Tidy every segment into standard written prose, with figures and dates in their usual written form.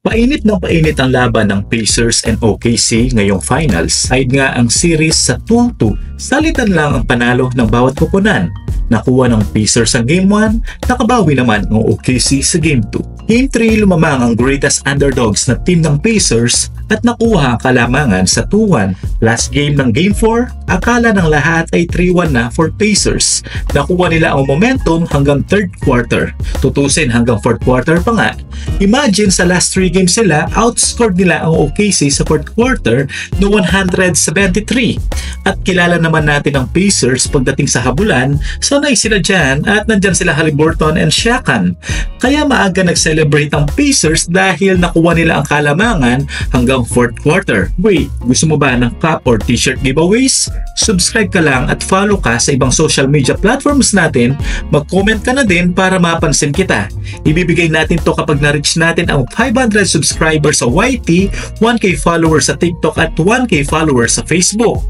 Painit ng painit ang laban ng Pacers and OKC ngayong finals. Side nga ang series sa 2-2. Salitan lang ang panalo ng bawat koponan. Nakuha ng Pacers ang Game 1, nakabawi naman ng OKC sa Game 2. Game 3, lumamang ang greatest underdogs na team ng Pacers at nakuha ang kalamangan sa 2-1. Last game ng Game 4, akala ng lahat ay 3-1 na for Pacers. Nakuha nila ang momentum hanggang 3rd quarter. Tutusin hanggang 4th quarter pa nga. Imagine sa last 3 games sila, outscored nila ang OKC sa 4th quarter no 173. At kilala naman natin ang Pacers pagdating sa habulan, sanay sila dyan at nandyan sila Haliburton and Siakam. Kaya maaga nag-celebrate ang Pacers dahil nakuha nila ang kalamangan hanggang 4th quarter. Wait, gusto mo ba ng cup or t-shirt giveaways? Subscribe ka lang at follow ka sa ibang social media platforms natin. Mag-comment ka na din para mapansin kita. Ibibigay natin to kapag na-reach natin ang 500 subscribers sa YT, 1K followers sa TikTok at 1K followers sa Facebook.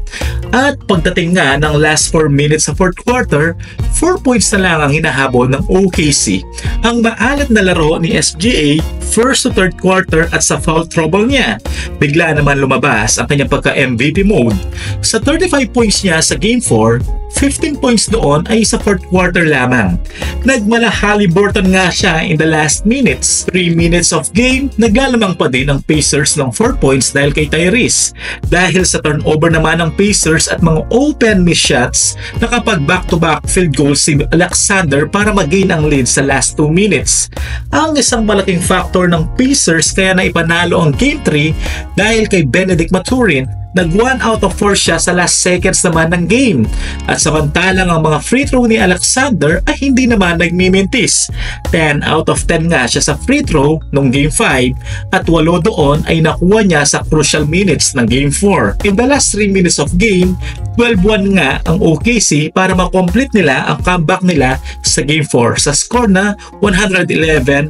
At pagdating nga ng last 4 minutes sa 4th quarter, 4 points na lang ang hinahabol ng OKC. Ang maalat na laro ni SGA, first to 3rd quarter at sa foul trouble niya. Bigla naman lumabas ang kanyang pagka-MVP mode. Sa 35 points niya sa Game 4, 15 points doon ay sa 4th quarter lamang. Nagmala Haliburton nga siya in the last minutes. 3 minutes of game, naglalamang pa din ang Pacers ng 4 points dahil kay Tyrese. Dahil sa turnover naman ng Pacers at mga open miss shots, nakapag back-to-back field goals si Alexander para mag-gain ang lead sa last 2 minutes. Ang isang malaking factor ng Pacers kaya na ipanalo ang Game 3 dahil kay Benedict Mathurin, nag 1 out of 4 siya sa last seconds naman ng game. At samantalang ang mga free throw ni Alexander ay hindi naman nagmimintis. 10 out of 10 nga siya sa free throw nung Game 5 at 8 doon ay nakuha niya sa crucial minutes ng Game 4. In the last 3 minutes of game, 12-1 nga ang OKC para makomplete nila ang comeback nila sa Game 4 sa score na 111-104.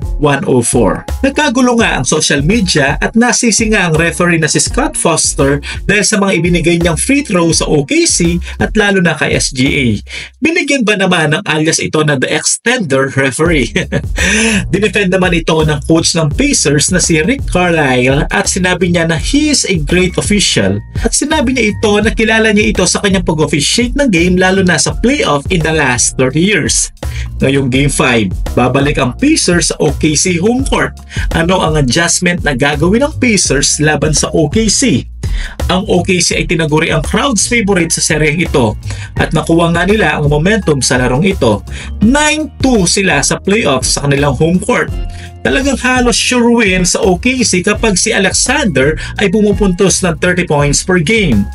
Nagkagulo nga ang social media at nasisi nga ang referee na si Scott Foster dahil sa mga ibinigay niyang free throw sa OKC at lalo na kay SGA. Binigyan ba naman ng alias ito na the extender referee? Dinefend naman ito ng coach ng Pacers na si Rick Carlisle at sinabi niya na he is a great official. At sinabi niya ito na kilala niya ito sa kanyang pag-officiate ng game lalo na sa playoff in the last 30 years. Ngayong Game 5, babalik ang Pacers sa OKC home court. Ano ang adjustment na gagawin ng Pacers laban sa OKC? Ang OKC ay tinaguri ang crowd's favorite sa seryeng ito at nakuha nga nila ang momentum sa larong ito. 9-2 sila sa playoffs sa kanilang home court. Talagang halos sure win sa OKC kapag si Alexander ay pumupuntos ng 30 points per game.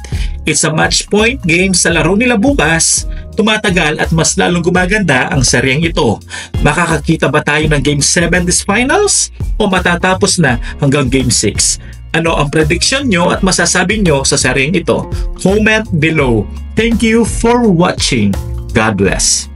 It's a match point game sa laro nila bukas. Tumatagal at mas lalong gumaganda ang seryeng ito. Makakakita ba tayo ng Game 7 this finals? O matatapos na hanggang Game 6? Ano ang prediction nyo at masasabi nyo sa seryeng ito? Comment below. Thank you for watching. God bless.